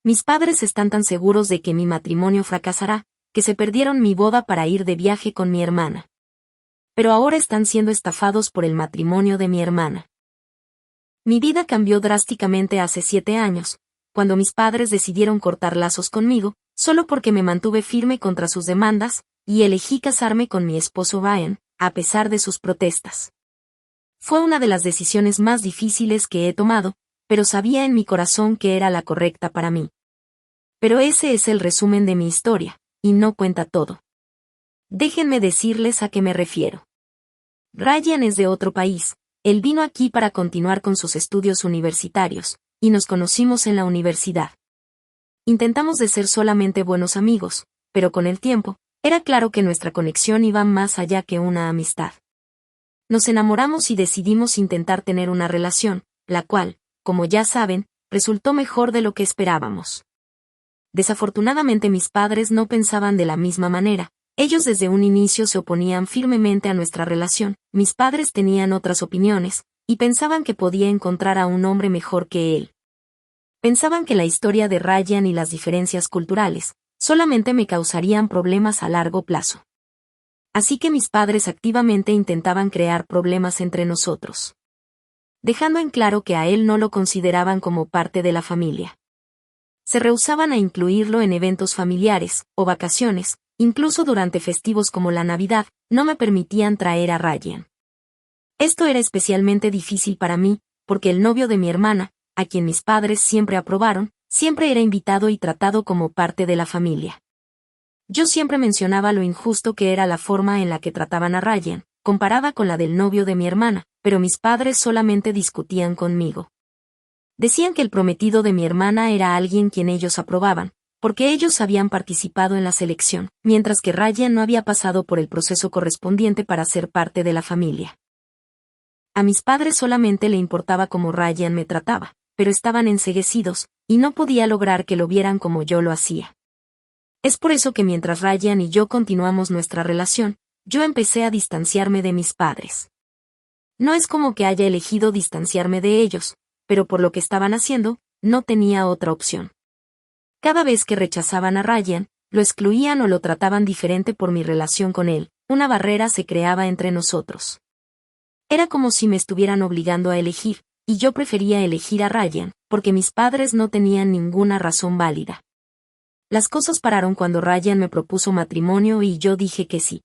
Mis padres están tan seguros de que mi matrimonio fracasará, que se perdieron mi boda para ir de viaje con mi hermana. Pero ahora están siendo estafados por el matrimonio de mi hermana. Mi vida cambió drásticamente hace 7 años, cuando mis padres decidieron cortar lazos conmigo, solo porque me mantuve firme contra sus demandas, y elegí casarme con mi esposo Ryan, a pesar de sus protestas. Fue una de las decisiones más difíciles que he tomado, pero sabía en mi corazón que era la correcta para mí. Pero ese es el resumen de mi historia, y no cuenta todo. Déjenme decirles a qué me refiero. Ryan es de otro país, él vino aquí para continuar con sus estudios universitarios, y nos conocimos en la universidad. Intentamos de ser solamente buenos amigos, pero con el tiempo, era claro que nuestra conexión iba más allá que una amistad. Nos enamoramos y decidimos intentar tener una relación, la cual, como ya saben, resultó mejor de lo que esperábamos. Desafortunadamente mis padres no pensaban de la misma manera, ellos desde un inicio se oponían firmemente a nuestra relación, mis padres tenían otras opiniones, y pensaban que podía encontrar a un hombre mejor que él. Pensaban que la historia de Ryan y las diferencias culturales, solamente me causarían problemas a largo plazo. Así que mis padres activamente intentaban crear problemas entre nosotros, dejando en claro que a él no lo consideraban como parte de la familia. Se rehusaban a incluirlo en eventos familiares, o vacaciones, incluso durante festivos como la Navidad, no me permitían traer a Ryan. Esto era especialmente difícil para mí, porque el novio de mi hermana, a quien mis padres siempre aprobaron, siempre era invitado y tratado como parte de la familia. Yo siempre mencionaba lo injusto que era la forma en la que trataban a Ryan, comparada con la del novio de mi hermana, pero mis padres solamente discutían conmigo. Decían que el prometido de mi hermana era alguien quien ellos aprobaban, porque ellos habían participado en la selección, mientras que Ryan no había pasado por el proceso correspondiente para ser parte de la familia. A mis padres solamente le importaba cómo Ryan me trataba, pero estaban enceguecidos, y no podía lograr que lo vieran como yo lo hacía. Es por eso que mientras Ryan y yo continuamos nuestra relación, yo empecé a distanciarme de mis padres. No es como que haya elegido distanciarme de ellos, pero por lo que estaban haciendo, no tenía otra opción. Cada vez que rechazaban a Ryan, lo excluían o lo trataban diferente por mi relación con él, una barrera se creaba entre nosotros. Era como si me estuvieran obligando a elegir, y yo prefería elegir a Ryan, porque mis padres no tenían ninguna razón válida. Las cosas pararon cuando Ryan me propuso matrimonio y yo dije que sí.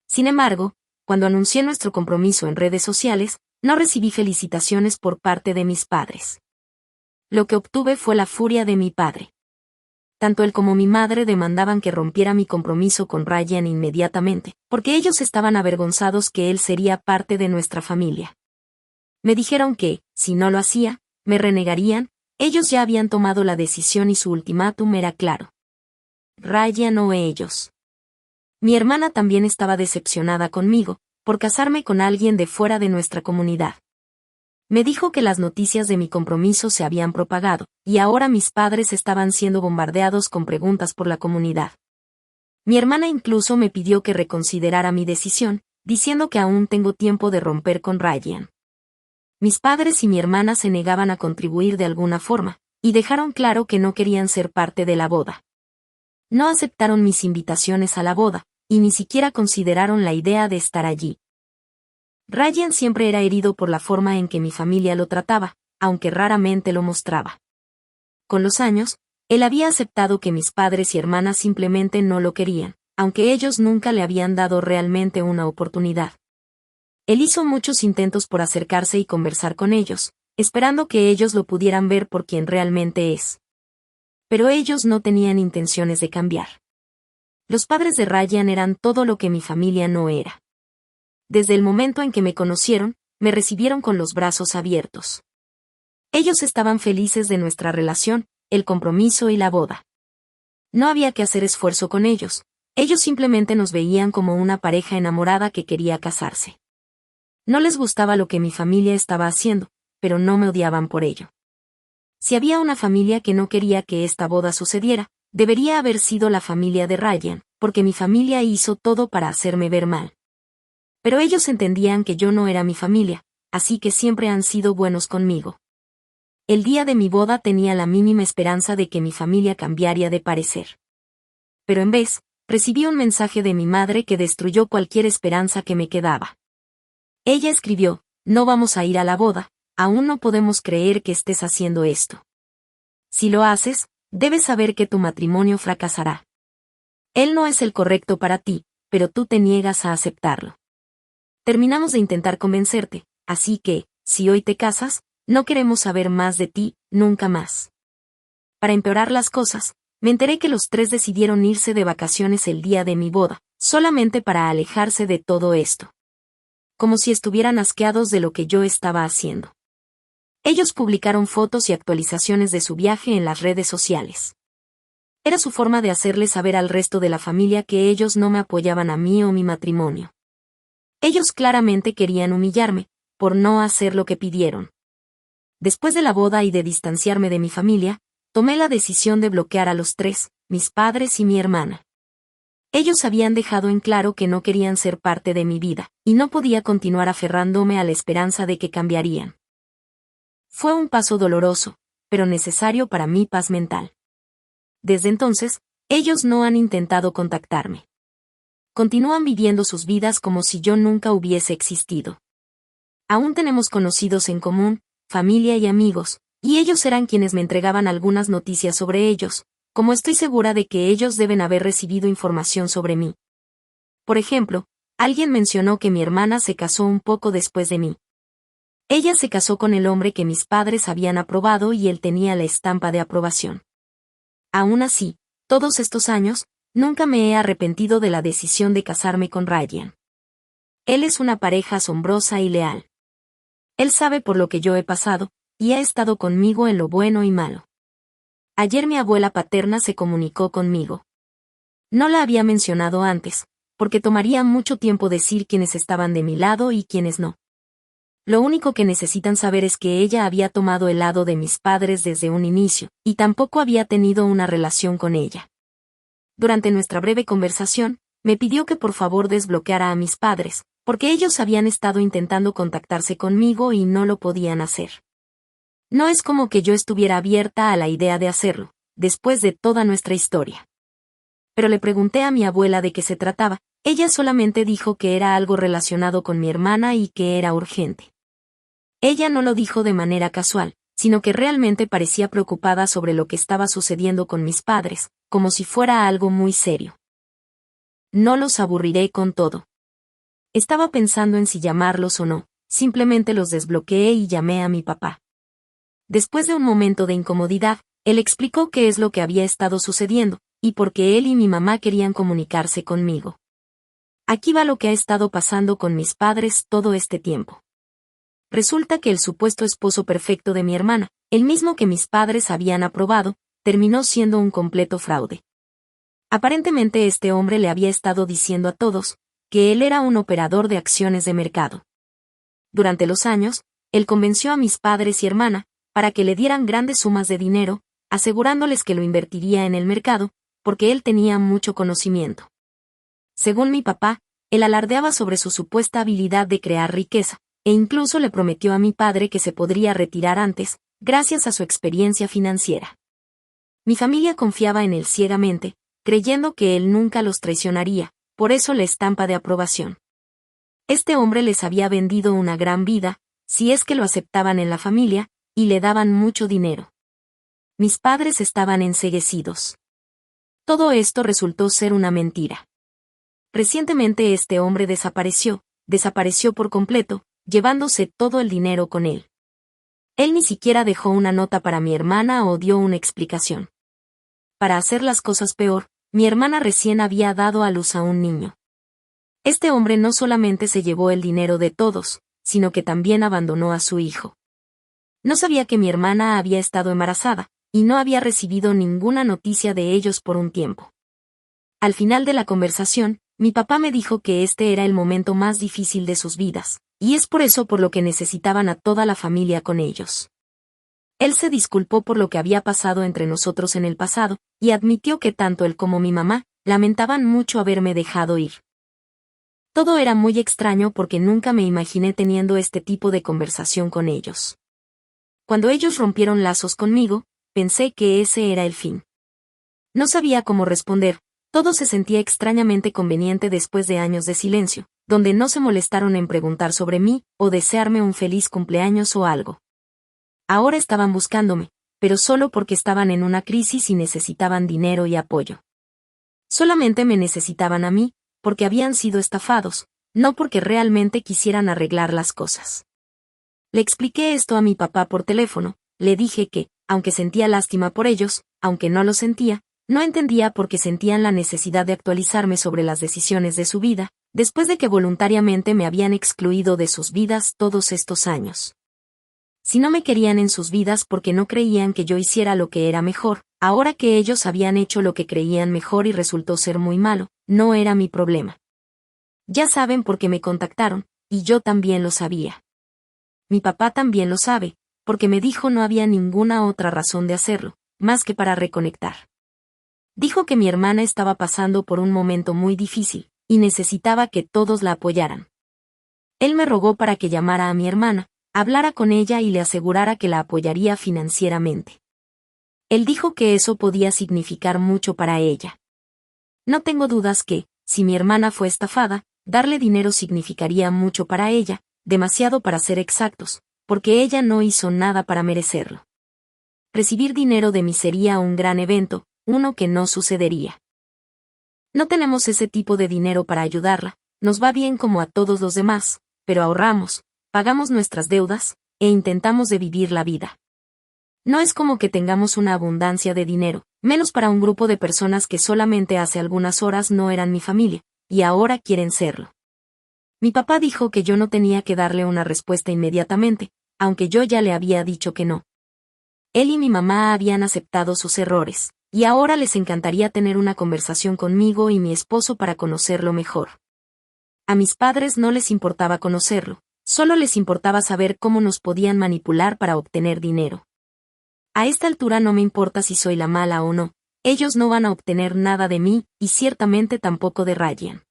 Sin embargo, cuando anuncié nuestro compromiso en redes sociales, no recibí felicitaciones por parte de mis padres. Lo que obtuve fue la furia de mi padre. Tanto él como mi madre demandaban que rompiera mi compromiso con Ryan inmediatamente, porque ellos estaban avergonzados que él sería parte de nuestra familia. Me dijeron que, si no lo hacía, me renegarían, ellos ya habían tomado la decisión y su ultimátum era claro. Ryan o ellos. Mi hermana también estaba decepcionada conmigo, por casarme con alguien de fuera de nuestra comunidad. Me dijo que las noticias de mi compromiso se habían propagado, y ahora mis padres estaban siendo bombardeados con preguntas por la comunidad. Mi hermana incluso me pidió que reconsiderara mi decisión, diciendo que aún tengo tiempo de romper con Ryan. Mis padres y mi hermana se negaban a contribuir de alguna forma, y dejaron claro que no querían ser parte de la boda. No aceptaron mis invitaciones a la boda, y ni siquiera consideraron la idea de estar allí. Ryan siempre era herido por la forma en que mi familia lo trataba, aunque raramente lo mostraba. Con los años, él había aceptado que mis padres y hermanas simplemente no lo querían, aunque ellos nunca le habían dado realmente una oportunidad. Él hizo muchos intentos por acercarse y conversar con ellos, esperando que ellos lo pudieran ver por quien realmente es. Pero ellos no tenían intenciones de cambiar. Los padres de Ryan eran todo lo que mi familia no era. Desde el momento en que me conocieron, me recibieron con los brazos abiertos. Ellos estaban felices de nuestra relación, el compromiso y la boda. No había que hacer esfuerzo con ellos, ellos simplemente nos veían como una pareja enamorada que quería casarse. No les gustaba lo que mi familia estaba haciendo, pero no me odiaban por ello. Si había una familia que no quería que esta boda sucediera, debería haber sido la familia de Ryan, porque mi familia hizo todo para hacerme ver mal. Pero ellos entendían que yo no era mi familia, así que siempre han sido buenos conmigo. el día de mi boda tenía la mínima esperanza de que mi familia cambiaría de parecer. Pero en vez, recibí un mensaje de mi madre que destruyó cualquier esperanza que me quedaba. Ella escribió: no vamos a ir a la boda, aún no podemos creer que estés haciendo esto. Si lo haces, debes saber que tu matrimonio fracasará. Él no es el correcto para ti, pero tú te niegas a aceptarlo. Terminamos de intentar convencerte, así que, si hoy te casas, no queremos saber más de ti, nunca más. Para empeorar las cosas, me enteré que los tres decidieron irse de vacaciones el día de mi boda, solamente para alejarse de todo esto. Como si estuvieran asqueados de lo que yo estaba haciendo. Ellos publicaron fotos y actualizaciones de su viaje en las redes sociales. Era su forma de hacerle saber al resto de la familia que ellos no me apoyaban a mí o mi matrimonio. Ellos claramente querían humillarme, por no hacer lo que pidieron. Después de la boda y de distanciarme de mi familia, tomé la decisión de bloquear a los tres, mis padres y mi hermana. Ellos habían dejado en claro que no querían ser parte de mi vida, y no podía continuar aferrándome a la esperanza de que cambiarían. Fue un paso doloroso, pero necesario para mi paz mental. Desde entonces, ellos no han intentado contactarme. Continúan viviendo sus vidas como si yo nunca hubiese existido. Aún tenemos conocidos en común, familia y amigos, y ellos eran quienes me entregaban algunas noticias sobre ellos, como estoy segura de que ellos deben haber recibido información sobre mí. Por ejemplo, alguien mencionó que mi hermana se casó un poco después de mí. Ella se casó con el hombre que mis padres habían aprobado y él tenía la estampa de aprobación. Aún así, todos estos años, nunca me he arrepentido de la decisión de casarme con Ryan. Él es una pareja asombrosa y leal. Él sabe por lo que yo he pasado, y ha estado conmigo en lo bueno y malo. Ayer mi abuela paterna se comunicó conmigo. No la había mencionado antes, porque tomaría mucho tiempo decir quiénes estaban de mi lado y quiénes no. Lo único que necesitan saber es que ella había tomado el lado de mis padres desde un inicio, y tampoco había tenido una relación con ella. Durante nuestra breve conversación, me pidió que por favor desbloqueara a mis padres, porque ellos habían estado intentando contactarse conmigo y no lo podían hacer. No es como que yo estuviera abierta a la idea de hacerlo, después de toda nuestra historia. Pero le pregunté a mi abuela de qué se trataba, ella solamente dijo que era algo relacionado con mi hermana y que era urgente. Ella no lo dijo de manera casual, sino que realmente parecía preocupada sobre lo que estaba sucediendo con mis padres, como si fuera algo muy serio. No los aburriré con todo. Estaba pensando en si llamarlos o no, simplemente los desbloqueé y llamé a mi papá. Después de un momento de incomodidad, él explicó qué es lo que había estado sucediendo, y por qué él y mi mamá querían comunicarse conmigo. Aquí va lo que ha estado pasando con mis padres todo este tiempo. Resulta que el supuesto esposo perfecto de mi hermana, el mismo que mis padres habían aprobado, terminó siendo un completo fraude. Aparentemente este hombre le había estado diciendo a todos que él era un operador de acciones de mercado. Durante los años, él convenció a mis padres y hermana para que le dieran grandes sumas de dinero, asegurándoles que lo invertiría en el mercado, porque él tenía mucho conocimiento. Según mi papá, él alardeaba sobre su supuesta habilidad de crear riqueza, e incluso le prometió a mi padre que se podría retirar antes, gracias a su experiencia financiera. Mi familia confiaba en él ciegamente, creyendo que él nunca los traicionaría, por eso la estampa de aprobación. Este hombre les había vendido una gran vida, si es que lo aceptaban en la familia, y le daban mucho dinero. Mis padres estaban enceguecidos. Todo esto resultó ser una mentira. Recientemente este hombre desapareció por completo, llevándose todo el dinero con él. Él ni siquiera dejó una nota para mi hermana o dio una explicación. Para hacer las cosas peor, mi hermana recién había dado a luz a un niño. Este hombre no solamente se llevó el dinero de todos, sino que también abandonó a su hijo. No sabía que mi hermana había estado embarazada, y no había recibido ninguna noticia de ellos por un tiempo. Al final de la conversación, mi papá me dijo que este era el momento más difícil de sus vidas, y es por eso por lo que necesitaban a toda la familia con ellos. Él se disculpó por lo que había pasado entre nosotros en el pasado, y admitió que tanto él como mi mamá lamentaban mucho haberme dejado ir. Todo era muy extraño porque nunca me imaginé teniendo este tipo de conversación con ellos. Cuando ellos rompieron lazos conmigo, pensé que ese era el fin. No sabía cómo responder, todo se sentía extrañamente conveniente después de años de silencio, donde no se molestaron en preguntar sobre mí, o desearme un feliz cumpleaños o algo. Ahora estaban buscándome, pero solo porque estaban en una crisis y necesitaban dinero y apoyo. Solamente me necesitaban a mí, porque habían sido estafados, no porque realmente quisieran arreglar las cosas. Le expliqué esto a mi papá por teléfono, le dije que, aunque sentía lástima por ellos, aunque no lo sentía, no entendía por qué sentían la necesidad de actualizarme sobre las decisiones de su vida, después de que voluntariamente me habían excluido de sus vidas todos estos años. Si no me querían en sus vidas porque no creían que yo hiciera lo que era mejor, ahora que ellos habían hecho lo que creían mejor y resultó ser muy malo, no era mi problema. Ya saben por qué me contactaron, y yo también lo sabía. Mi papá también lo sabe, porque me dijo no había ninguna otra razón de hacerlo, más que para reconectar. Dijo que mi hermana estaba pasando por un momento muy difícil, y necesitaba que todos la apoyaran. Él me rogó para que llamara a mi hermana, hablara con ella y le asegurara que la apoyaría financieramente. Él dijo que eso podía significar mucho para ella. No tengo dudas que, si mi hermana fue estafada, darle dinero significaría mucho para ella, demasiado para ser exactos, porque ella no hizo nada para merecerlo. Recibir dinero de mí sería un gran evento, uno que no sucedería. No tenemos ese tipo de dinero para ayudarla, nos va bien como a todos los demás, pero ahorramos, pagamos nuestras deudas, e intentamos de vivir la vida. No es como que tengamos una abundancia de dinero, menos para un grupo de personas que solamente hace algunas horas no eran mi familia, y ahora quieren serlo. Mi papá dijo que yo no tenía que darle una respuesta inmediatamente, aunque yo ya le había dicho que no. Él y mi mamá habían aceptado sus errores, y ahora les encantaría tener una conversación conmigo y mi esposo para conocerlo mejor. A mis padres no les importaba conocerlo, solo les importaba saber cómo nos podían manipular para obtener dinero. A esta altura no me importa si soy la mala o no, ellos no van a obtener nada de mí, y ciertamente tampoco de Ryan.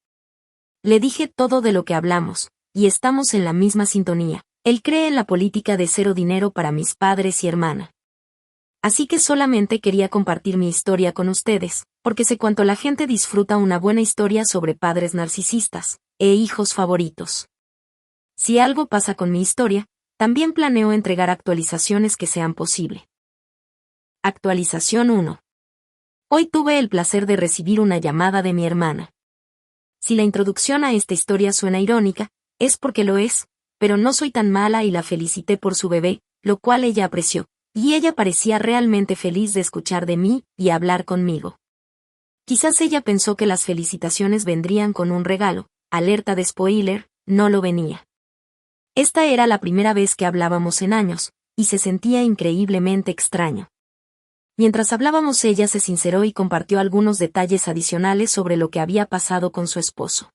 Le dije todo de lo que hablamos, y estamos en la misma sintonía. Él cree en la política de cero dinero para mis padres y hermana. Así que solamente quería compartir mi historia con ustedes, porque sé cuánto la gente disfruta una buena historia sobre padres narcisistas, e hijos favoritos. Si algo pasa con mi historia, también planeo entregar actualizaciones que sean posible. Actualización 1. Hoy tuve el placer de recibir una llamada de mi hermana. Si la introducción a esta historia suena irónica, es porque lo es, pero no soy tan mala y la felicité por su bebé, lo cual ella apreció, y ella parecía realmente feliz de escuchar de mí y hablar conmigo. Quizás ella pensó que las felicitaciones vendrían con un regalo, alerta de spoiler, no lo venía. Esta era la primera vez que hablábamos en años, y se sentía increíblemente extraño. Mientras hablábamos ella se sinceró y compartió algunos detalles adicionales sobre lo que había pasado con su esposo.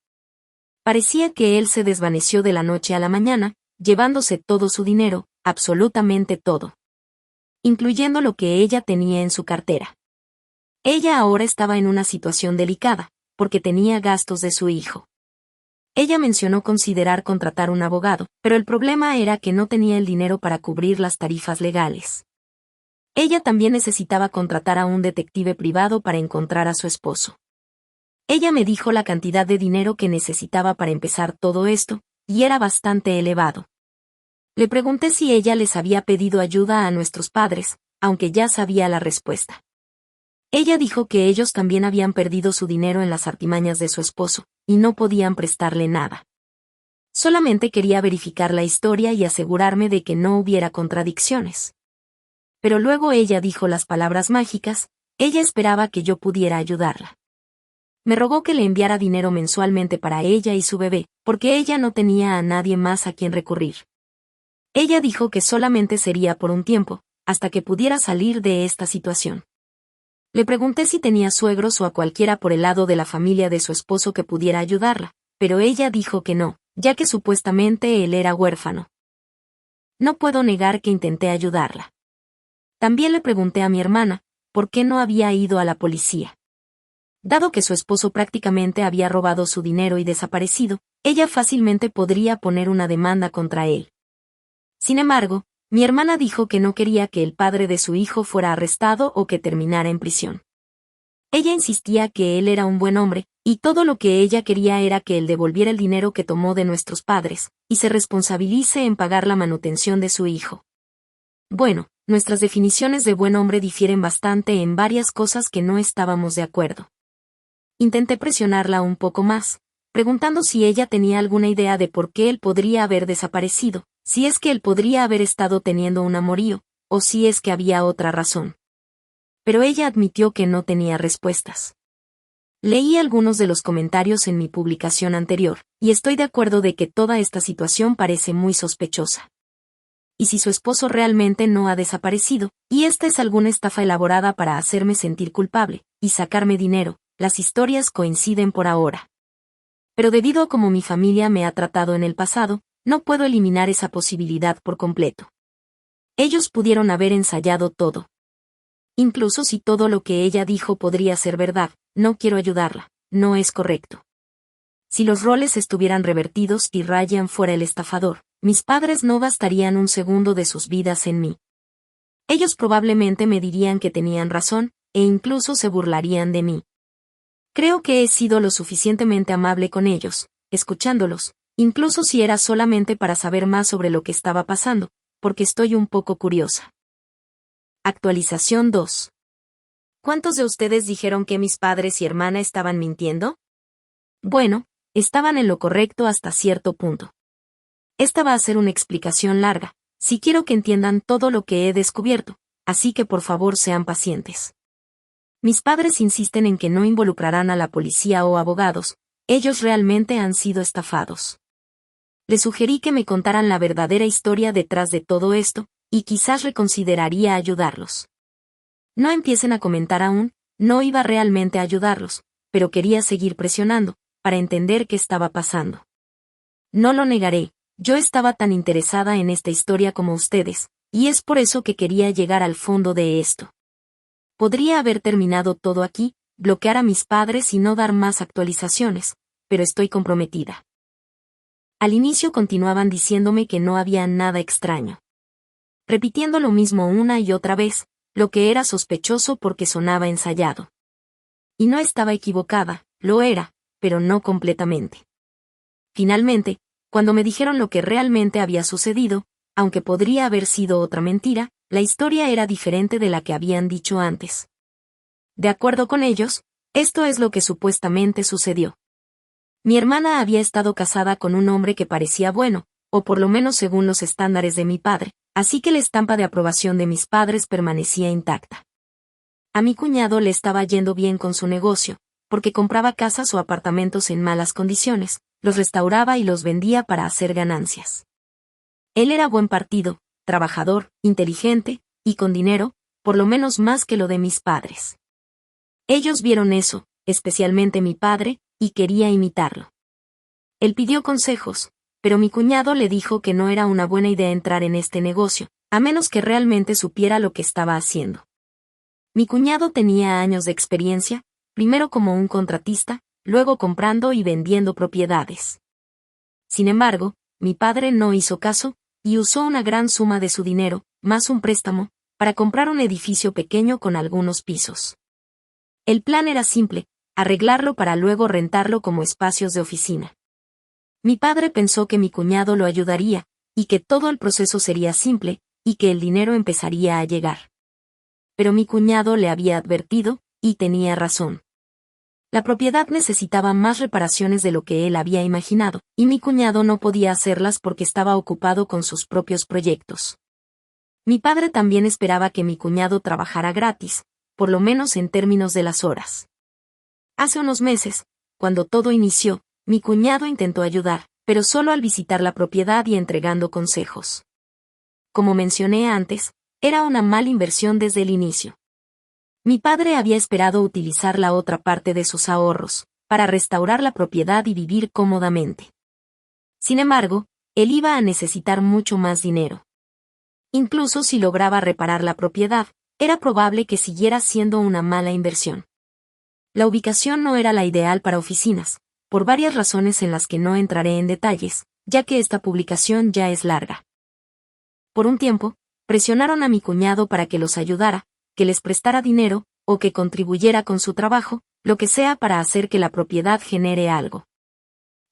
Parecía que él se desvaneció de la noche a la mañana, llevándose todo su dinero, absolutamente todo. Incluyendo lo que ella tenía en su cartera. Ella ahora estaba en una situación delicada, porque tenía gastos de su hijo. Ella mencionó considerar contratar un abogado, pero el problema era que no tenía el dinero para cubrir las tarifas legales. Ella también necesitaba contratar a un detective privado para encontrar a su esposo. Ella me dijo la cantidad de dinero que necesitaba para empezar todo esto, y era bastante elevado. Le pregunté si ella les había pedido ayuda a nuestros padres, aunque ya sabía la respuesta. Ella dijo que ellos también habían perdido su dinero en las artimañas de su esposo, y no podían prestarle nada. Solamente quería verificar la historia y asegurarme de que no hubiera contradicciones. Pero luego ella dijo las palabras mágicas, ella esperaba que yo pudiera ayudarla. Me rogó que le enviara dinero mensualmente para ella y su bebé, porque ella no tenía a nadie más a quien recurrir. Ella dijo que solamente sería por un tiempo, hasta que pudiera salir de esta situación. Le pregunté si tenía suegros o a cualquiera por el lado de la familia de su esposo que pudiera ayudarla, pero ella dijo que no, ya que supuestamente él era huérfano. No puedo negar que intenté ayudarla. También le pregunté a mi hermana, ¿por qué no había ido a la policía? Dado que su esposo prácticamente había robado su dinero y desaparecido, ella fácilmente podría poner una demanda contra él. Sin embargo, Mi hermana dijo que no quería que el padre de su hijo fuera arrestado o que terminara en prisión. Ella insistía que él era un buen hombre, y todo lo que ella quería era que él devolviera el dinero que tomó de nuestros padres, y se responsabilice en pagar la manutención de su hijo. Bueno, nuestras definiciones de buen hombre difieren bastante en varias cosas que no estábamos de acuerdo. Intenté presionarla un poco más, preguntando si ella tenía alguna idea de por qué él podría haber desaparecido, si es que él podría haber estado teniendo un amorío, o si es que había otra razón. Pero ella admitió que no tenía respuestas. Leí algunos de los comentarios en mi publicación anterior, y estoy de acuerdo de que toda esta situación parece muy sospechosa. ¿Y si su esposo realmente no ha desaparecido, y esta es alguna estafa elaborada para hacerme sentir culpable, y sacarme dinero? Las historias coinciden por ahora. Pero debido a cómo mi familia me ha tratado en el pasado, no puedo eliminar esa posibilidad por completo. Ellos pudieron haber ensayado todo. Incluso si todo lo que ella dijo podría ser verdad, no quiero ayudarla, no es correcto. Si los roles estuvieran revertidos y Ryan fuera el estafador, mis padres no gastarían un segundo de sus vidas en mí. Ellos probablemente me dirían que tenían razón, e incluso se burlarían de mí. Creo que he sido lo suficientemente amable con ellos, escuchándolos, incluso si era solamente para saber más sobre lo que estaba pasando, porque estoy un poco curiosa. Actualización 2. ¿Cuántos de ustedes dijeron que mis padres y hermana estaban mintiendo? Bueno, estaban en lo correcto hasta cierto punto. Esta va a ser una explicación larga, si quiero que entiendan todo lo que he descubierto, así que por favor sean pacientes. Mis padres insisten en que no involucrarán a la policía o abogados, ellos realmente han sido estafados. Les sugerí que me contaran la verdadera historia detrás de todo esto, y quizás reconsideraría ayudarlos. No empiecen a comentar aún, no iba realmente a ayudarlos, pero quería seguir presionando, para entender qué estaba pasando. No lo negaré, yo estaba tan interesada en esta historia como ustedes, y es por eso que quería llegar al fondo de esto. Podría haber terminado todo aquí, bloquear a mis padres y no dar más actualizaciones, pero estoy comprometida. Al inicio continuaban diciéndome que no había nada extraño. Repitiendo lo mismo una y otra vez, lo que era sospechoso porque sonaba ensayado. Y no estaba equivocada, lo era, pero no completamente. Finalmente, cuando me dijeron lo que realmente había sucedido, aunque podría haber sido otra mentira, la historia era diferente de la que habían dicho antes. De acuerdo con ellos, esto es lo que supuestamente sucedió. Mi hermana había estado casada con un hombre que parecía bueno, o por lo menos según los estándares de mi padre, así que la estampa de aprobación de mis padres permanecía intacta. A mi cuñado le estaba yendo bien con su negocio, porque compraba casas o apartamentos en malas condiciones, los restauraba y los vendía para hacer ganancias. Él era buen partido, trabajador, inteligente, y con dinero, por lo menos más que lo de mis padres. Ellos vieron eso, especialmente mi padre, y quería imitarlo. Él pidió consejos, pero mi cuñado le dijo que no era una buena idea entrar en este negocio, a menos que realmente supiera lo que estaba haciendo. Mi cuñado tenía años de experiencia, primero como un contratista, luego comprando y vendiendo propiedades. Sin embargo, mi padre no hizo caso, y usó una gran suma de su dinero, más un préstamo, para comprar un edificio pequeño con algunos pisos. El plan era simple, arreglarlo para luego rentarlo como espacios de oficina. Mi padre pensó que mi cuñado lo ayudaría, y que todo el proceso sería simple, y que el dinero empezaría a llegar. Pero mi cuñado le había advertido, y tenía razón. La propiedad necesitaba más reparaciones de lo que él había imaginado, y mi cuñado no podía hacerlas porque estaba ocupado con sus propios proyectos. Mi padre también esperaba que mi cuñado trabajara gratis, por lo menos en términos de las horas. Hace unos meses, cuando todo inició, mi cuñado intentó ayudar, pero solo al visitar la propiedad y entregando consejos. Como mencioné antes, era una mala inversión desde el inicio. Mi padre había esperado utilizar la otra parte de sus ahorros, para restaurar la propiedad y vivir cómodamente. Sin embargo, él iba a necesitar mucho más dinero. Incluso si lograba reparar la propiedad, era probable que siguiera siendo una mala inversión. La ubicación no era la ideal para oficinas, por varias razones en las que no entraré en detalles, ya que esta publicación ya es larga. Por un tiempo, Presionaron a mi cuñado para que los ayudara, que les prestara dinero, o que contribuyera con su trabajo, lo que sea para hacer que la propiedad genere algo.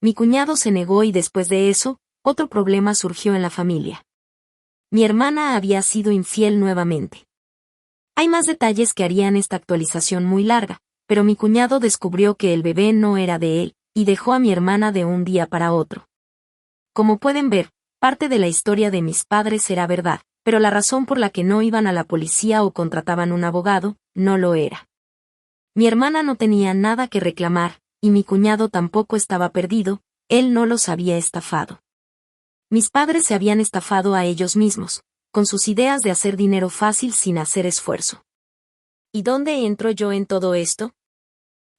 Mi cuñado se negó y después de eso, otro problema surgió en la familia. Mi hermana había sido infiel nuevamente. Hay más detalles que harían esta actualización muy larga, pero mi cuñado descubrió que el bebé no era de él, y dejó a mi hermana de un día para otro. Como pueden ver, parte de la historia de mis padres era verdad, pero la razón por la que no iban a la policía o contrataban un abogado, no lo era. Mi hermana no tenía nada que reclamar, y mi cuñado tampoco estaba perdido, él no los había estafado. Mis padres se habían estafado a ellos mismos, con sus ideas de hacer dinero fácil sin hacer esfuerzo. ¿Y dónde entro yo en todo esto?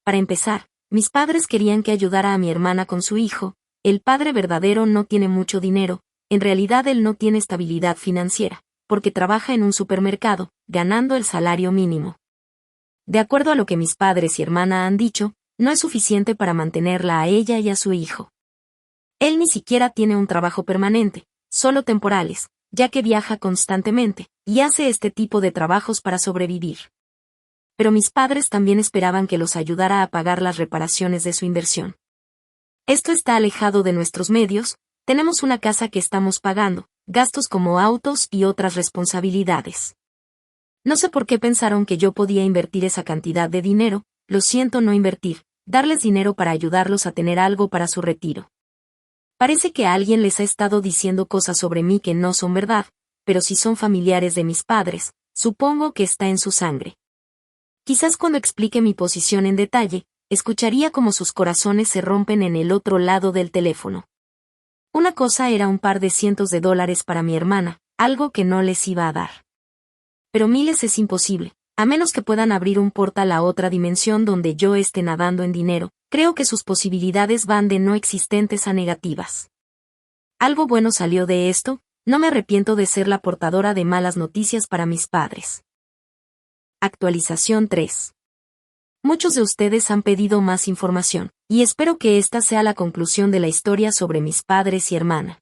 Para empezar, mis padres querían que ayudara a mi hermana con su hijo. El padre verdadero no tiene mucho dinero, en realidad él no tiene estabilidad financiera, porque trabaja en un supermercado, ganando el salario mínimo. De acuerdo a lo que mis padres y hermana han dicho, no es suficiente para mantenerla a ella y a su hijo. Él ni siquiera tiene un trabajo permanente, solo temporales, ya que viaja constantemente, y hace este tipo de trabajos para sobrevivir. Pero mis padres también esperaban que los ayudara a pagar las reparaciones de su inversión. Esto está alejado de nuestros medios, tenemos una casa que estamos pagando, gastos como autos y otras responsabilidades. No sé por qué pensaron que yo podía invertir esa cantidad de dinero, lo siento no invertir, darles dinero para ayudarlos a tener algo para su retiro. Parece que alguien les ha estado diciendo cosas sobre mí que no son verdad, pero si son familiares de mis padres, supongo que está en su sangre. Quizás cuando explique mi posición en detalle, escucharía cómo sus corazones se rompen en el otro lado del teléfono. Una cosa era un par de cientos de dólares para mi hermana, algo que no les iba a dar. Pero miles es imposible, a menos que puedan abrir un portal a otra dimensión donde yo esté nadando en dinero, creo que sus posibilidades van de no existentes a negativas. Algo bueno salió de esto, no me arrepiento de ser la portadora de malas noticias para mis padres. Actualización 3. Muchos de ustedes han pedido más información, y espero que esta sea la conclusión de la historia sobre mis padres y hermana.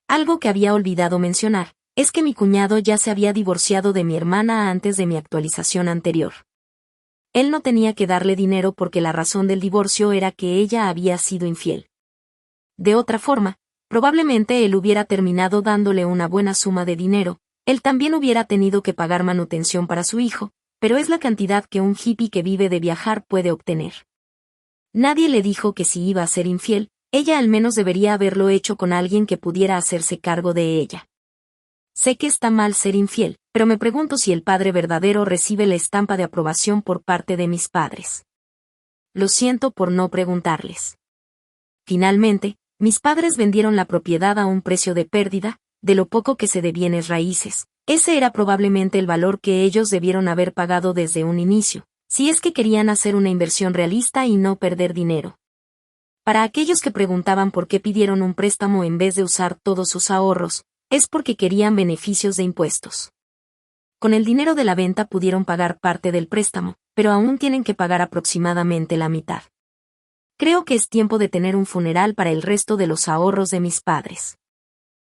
Algo que había olvidado mencionar, es que mi cuñado ya se había divorciado de mi hermana antes de mi actualización anterior. Él no tenía que darle dinero porque la razón del divorcio era que ella había sido infiel. De otra forma, probablemente él hubiera terminado dándole una buena suma de dinero, él también hubiera tenido que pagar manutención para su hijo, pero es la cantidad que un hippie que vive de viajar puede obtener. Nadie le dijo que si iba a ser infiel, ella al menos debería haberlo hecho con alguien que pudiera hacerse cargo de ella. Sé que está mal ser infiel, pero me pregunto si el padre verdadero recibe la estampa de aprobación por parte de mis padres. Lo siento por no preguntarles. Finalmente, mis padres vendieron la propiedad a un precio de pérdida, de lo poco que sé de bienes raíces. Ese era probablemente el valor que ellos debieron haber pagado desde un inicio, si es que querían hacer una inversión realista y no perder dinero. Para aquellos que preguntaban por qué pidieron un préstamo en vez de usar todos sus ahorros, es porque querían beneficios de impuestos. Con el dinero de la venta pudieron pagar parte del préstamo, pero aún tienen que pagar aproximadamente la mitad. Creo que es tiempo de tener un funeral para el resto de los ahorros de mis padres.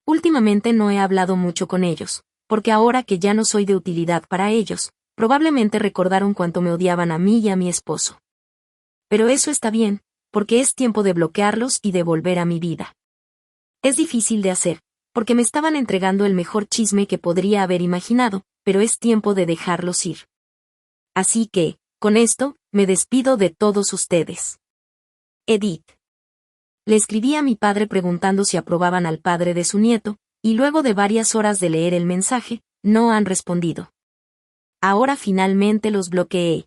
Últimamente no he hablado mucho con ellos, porque ahora que ya no soy de utilidad para ellos, probablemente recordaron cuánto me odiaban a mí y a mi esposo. Pero eso está bien, porque es tiempo de bloquearlos y de volver a mi vida. Es difícil de hacer, porque me estaban entregando el mejor chisme que podría haber imaginado, pero es tiempo de dejarlos ir. Así que, con esto, me despido de todos ustedes. Edith. Le escribí a mi padre preguntando si aprobaban al padre de su nieto, y luego de varias horas de leer el mensaje, no han respondido. Ahora finalmente los bloqueé.